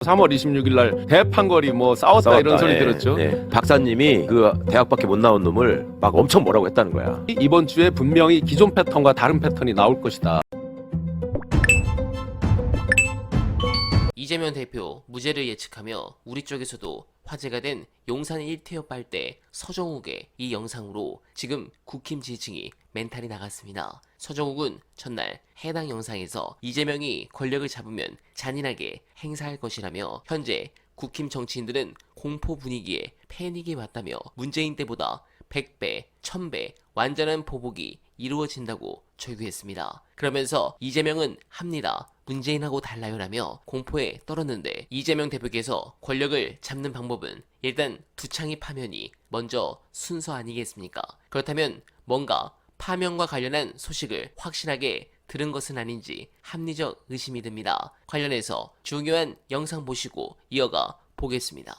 3월 26일 날 대판거리 뭐 싸웠다 이런 소리 들었죠. 박사님이 그 대학밖에 못 나온 놈을 막 엄청 뭐라고 했다는 거야. 이번 주에 분명히 기존 패턴과 다른 패턴이 나올 것이다. 이재명 대표 무죄를 예측하며 우리 쪽에서도 화제가 된 용산 1티어 빨대 서정욱의 이 영상으로 지금 국힘 지지층이 멘탈이 나갔습니다. 서정욱은 전날 해당 영상에서 이재명이 권력을 잡으면 잔인하게 행사할 것이라며 현재 국힘 정치인들은 공포 분위기에 패닉이 왔다며 문재인 때보다 100배, 1000배 완전한 보복이 이루어진다고 절규했습니다. 그러면서 이재명은 합니다. 문재인하고 달라요라며 공포에 떨었는데 이재명 대표께서 권력을 잡는 방법은 일단 두창의 파면이 먼저 순서 아니겠습니까? 그렇다면 뭔가 파면과 관련한 소식을 확실하게 들은 것은 아닌지 합리적 의심이 듭니다. 관련해서 중요한 영상 보시고 이어가 보겠습니다.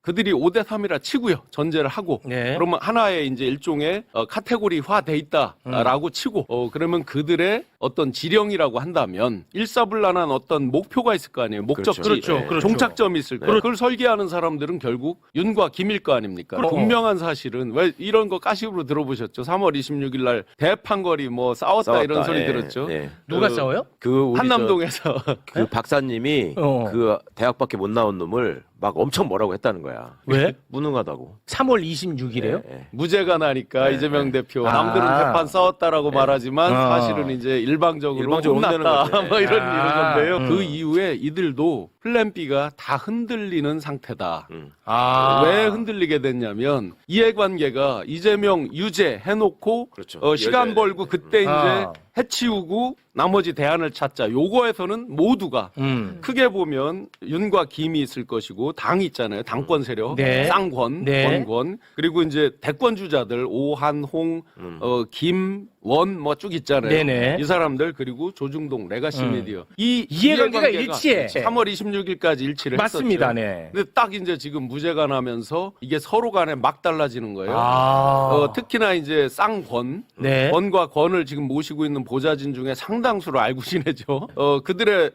그들이 5대3이라 치고요. 전제를 하고. 그러면 하나의 이제 일종의 카테고리화 돼 있다라고 치고 그러면 그들의 어떤 지령이라고 한다면 일사불란한 어떤 목표가 있을 거 아니에요. 목적지. 그렇죠. 종착점이 있을 거예요. 그걸 설계하는 사람들은 결국 윤과 김일 거 아닙니까? 분명한 사실은 왜 이런 거 가십으로 들어보셨죠? 3월 26일 날 대판거리 뭐 싸웠다 이런 소리 들었죠. 누가 싸워요? 우리 한남동에서 그 박사님이 그 대학밖에 못 나온 놈을 막 엄청 뭐라고 했다는 거야. 왜? 무능하다고. 3월 26일에요? 무죄가 나니까 이재명 대표 남들은 재판 싸웠다라고 말하지만 사실은 이제 일방적으로 혼났다 혼내는 뭐 이런 건데요. 그 이후에 이들도 플랜 B가 다 흔들리는 상태다. 왜 흔들리게 됐냐면 이해관계가 이재명 유죄 해놓고 그렇죠. 시간 벌고 그때 이제 해치우고 나머지 대안을 찾자. 요거에서는 모두가 크게 보면 윤과 김이 있을 것이고 당이 있잖아요. 당권 세력, 쌍권, 원권 그리고 이제 대권 주자들 오한, 홍, 김, 원 뭐 쭉 있잖아요. 이 사람들 그리고 조중동, 레가시 미디어 이 이해관계가 일치해. 3월 26일까지 일치를 맞습니다. 했었죠. 근데 딱 이제 지금 무죄가 나면서 이게 서로 간에 막 달라지는 거예요. 특히나 이제 쌍권, 권과 권을 지금 모시고 있는 보좌진 중에 상당수를 알고 지내죠. 그들의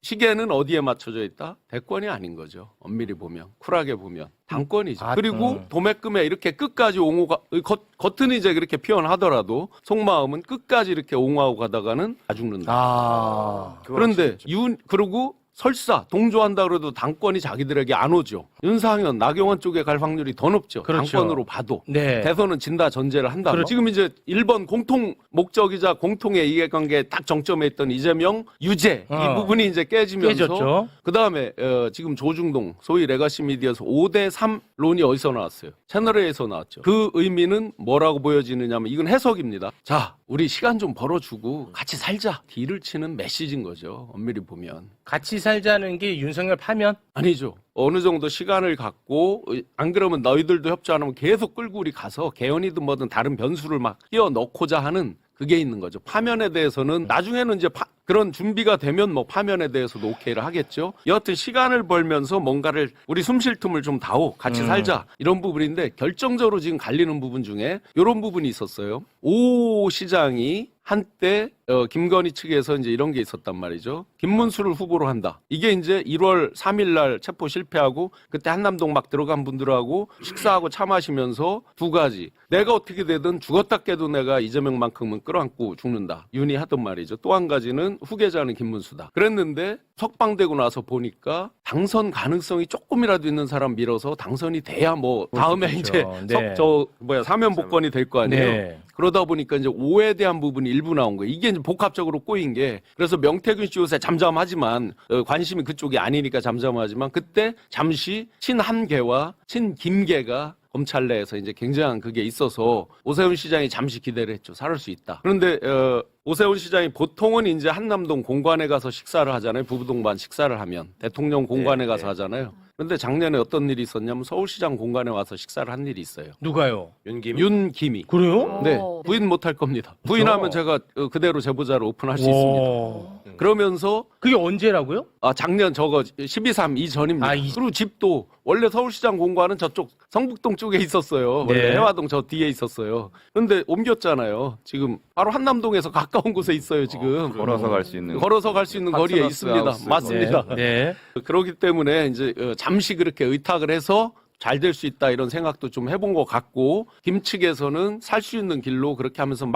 시계는 어디에 맞춰져 있다? 대권이 아닌 거죠. 엄밀히 보면, 쿨하게 보면. 당권이죠. 그리고 도매금에 이렇게 끝까지 옹호가 겉은 이제 그렇게 표현하더라도 속마음은 끝까지 이렇게 옹호하고 가다가는 다 죽는다. 그런데 그리고 설사 동조한다 그래도 당권이 자기들에게 안 오죠. 윤상현, 나경원 쪽에 갈 확률이 더 높죠. 당권으로 봐도. 대선은 진다 전제를 한다면. 지금 이제 1번 공통 목적이자 공통의 이해관계에 딱 정점에 있던 이재명 유죄 이 부분이 이제 깨지면서 그다음에 지금 조중동 소위 레가시 미디어에서 5대3론이 어디서 나왔어요? 채널A에서 나왔죠. 그 의미는 뭐라고 보여지느냐면 이건 해석입니다. 자, 우리 시간 좀 벌어주고 같이 살자. 딜을 치는 메시지인 거죠. 엄밀히 보면. 같이 살자는 게 윤석열 파면? 아니죠. 어느 정도 시간을 갖고 안 그러면 너희들도 협조 안 하면 계속 끌고 우리 가서 개헌이든 뭐든 다른 변수를 막 끼워 넣고자 하는 그게 있는 거죠. 파면에 대해서는 나중에는 이제 그런 준비가 되면 뭐 파면에 대해서도 오케이를 하겠죠. 여하튼 시간을 벌면서 뭔가를 우리 숨 쉴 틈을 좀 다오 같이 살자 이런 부분인데 결정적으로 지금 갈리는 부분 중에 이런 부분이 있었어요. 오 시장이 한때 김건희 측에서 이제 이런 게 있었단 말이죠. 김문수를 후보로 한다. 이게 이제 1월 3일 날 체포 실패하고 그때 한남동 막 들어간 분들하고 식사하고 차 마시면서 두 가지. 내가 어떻게 되든 죽었다 깨도 내가 이재명만큼은 끌어안고 죽는다. 윤희 하던 말이죠. 또 한 가지는 후계자는 김문수다. 그랬는데 석방되고 나서 보니까 당선 가능성이 조금이라도 있는 사람 밀어서 당선이 돼야 뭐 다음에 이제 사면 복권이 될 거 아니에요. 그러다 보니까 이제 오에 대한 부분이 일부 나온 거예요. 이게 이제 복합적으로 꼬인 게 그래서 명태균 씨 요새 잠잠하지만 관심이 그쪽이 아니니까 잠잠하지만 그때 잠시 친한계와 친김계가 검찰 내에서 이제 굉장한 그게 있어서 오세훈 시장이 잠시 기대를 했죠. 살을 수 있다. 그런데 오세훈 시장이 보통은 이제 한남동 공관에 가서 식사를 하잖아요. 부부동반 식사를 하면 대통령 공관에 가서 하잖아요. 그런데 작년에 어떤 일이 있었냐면 서울시장 공간에 와서 식사를 한 일이 있어요. 누가요? 윤김. 윤기미. 그래요? 네, 부인 못할 겁니다. 부인하면 제가 그대로 제보자로 오픈할 수 있습니다. 그러면서 그게 언제라고요? 작년 저거 12.3 이전입니다. 그리고 집도 원래 서울시장 공관은 저쪽 성북동 쪽에 있었어요. 원래 네. 해화동 저 뒤에 있었어요. 그런데 옮겼잖아요. 지금 바로 한남동에서 가까운 곳에 있어요. 지금 걸어서 갈 수 있는 걸어서 갈 수 있는 거리에 파트너스 있습니다. 하우스. 맞습니다. 네. 그렇기 때문에 이제 잠시 그렇게 의탁을 해서 잘 될 수 있다 이런 생각도 좀 해본 것 같고 김 측에서는 살 수 있는 길로 그렇게 하면서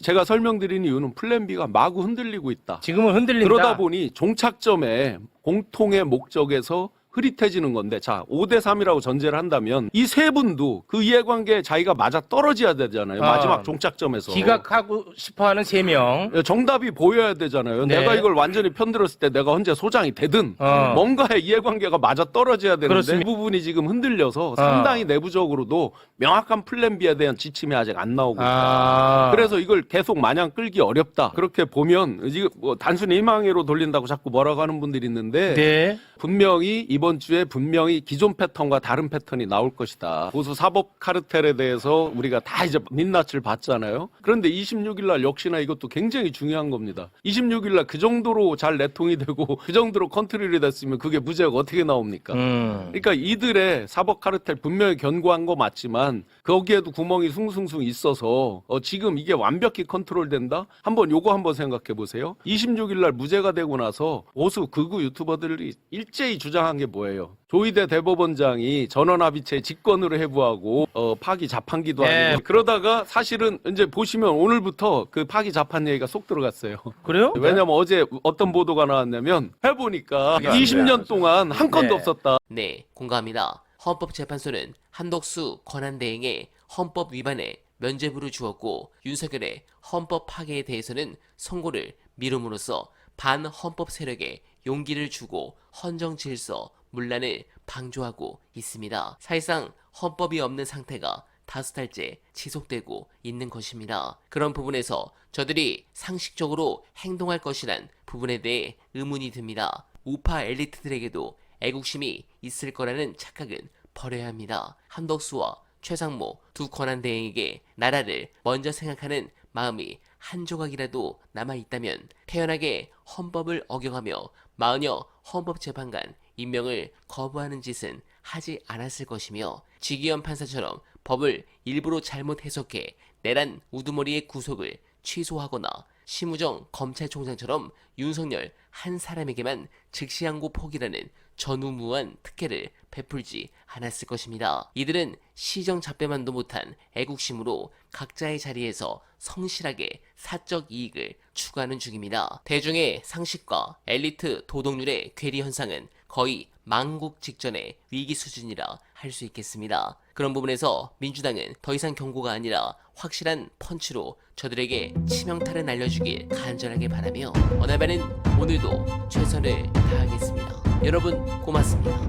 제가 설명드린 이유는 플랜 B가 마구 흔들리고 있다. 지금은 흔들린다. 그러다 보니 종착점에 공통의 목적에서 흐릿해지는 건데, 자, 5대3이라고 전제를 한다면 이 세 분도 그 이해관계에 자기가 맞아 떨어져야 되잖아요. 마지막 종착점에서. 기각하고 싶어하는 3명. 정답이 보여야 되잖아요. 네. 내가 이걸 완전히 편들었을 때 내가 언제 소장이 되든 뭔가의 이해관계가 맞아 떨어져야 되는데 그렇습니다. 이 부분이 지금 흔들려서 상당히 내부적으로도 명확한 플랜 B에 대한 지침이 아직 안 나오고 있다. 그래서 이걸 계속 마냥 끌기 어렵다. 그렇게 보면 이거 뭐 단순히 희망회로 돌린다고 자꾸 뭐라고 하는 분들이 있는데 네. 분명히 이번 주에 분명히 기존 패턴과 다른 패턴이 나올 것이다. 보수 사법 카르텔에 대해서 우리가 다 이제 민낯을 봤잖아요. 그런데 26일 날 역시나 이것도 굉장히 중요한 겁니다. 26일 날 그 정도로 잘 내통이 되고 그 정도로 컨트롤이 됐으면 그게 무죄가 어떻게 나옵니까? 그러니까 이들의 사법 카르텔 분명히 견고한 거 맞지만 거기에도 구멍이 숭숭숭 있어서 지금 이게 완벽히 컨트롤된다? 요거 한번 생각해 보세요. 26일 날 무죄가 되고 나서 보수 극우 유튜버들이 일제히 주장한 게 뭐예요? 조희대 대법원장이 전원합의체 직권으로 해부하고 파기 자판기도 네. 아니고 그러다가 사실은 이제 보시면 오늘부터 그 파기 자판 얘기가 쏙 들어갔어요. 그래요? 왜냐면 어제 어떤 보도가 나왔냐면 해보니까 안 돼, 20년 동안 한 건도 네. 없었다. 네, 공감합니다. 헌법재판소는 한덕수 권한대행의 헌법 위반에 면죄부를 주었고 윤석열의 헌법 파괴에 대해서는 선고를 미룸으로써 반헌법 세력에 용기를 주고 헌정 질서 문란을 방조하고 있습니다. 사실상 헌법이 없는 상태가 다수 달째 지속되고 있는 것입니다. 그런 부분에서 저들이 상식적으로 행동할 것이란 부분에 대해 의문이 듭니다. 우파 엘리트들에게도 애국심이 있을 거라는 착각은 버려야 합니다. 한덕수와 최상모 두 권한대행에게 나라를 먼저 생각하는 마음이 한 조각이라도 남아있다면 태연하게 헌법을 어겨가며 마흔여 헌법재판관 임명을 거부하는 짓은 하지 않았을 것이며 지기현 판사처럼 법을 일부러 잘못 해석해 내란 우두머리의 구속을 취소하거나 심우정 검찰총장처럼 윤석열 한 사람에게만 즉시항고 포기라는 전우무한 특혜를 베풀지 않았을 것입니다. 이들은 시정잡배만도 못한 애국심으로 각자의 자리에서 성실하게 사적 이익을 추구하는 중입니다. 대중의 상식과 엘리트 도덕률의 괴리 현상은 거의 망국 직전의 위기 수준이라 할 수 있겠습니다. 그런 부분에서 민주당은 더 이상 경고가 아니라 확실한 펀치로 저들에게 치명타를 날려주길 간절하게 바라며 어날바는 오늘도 최선을 다하겠습니다. 여러분 고맙습니다.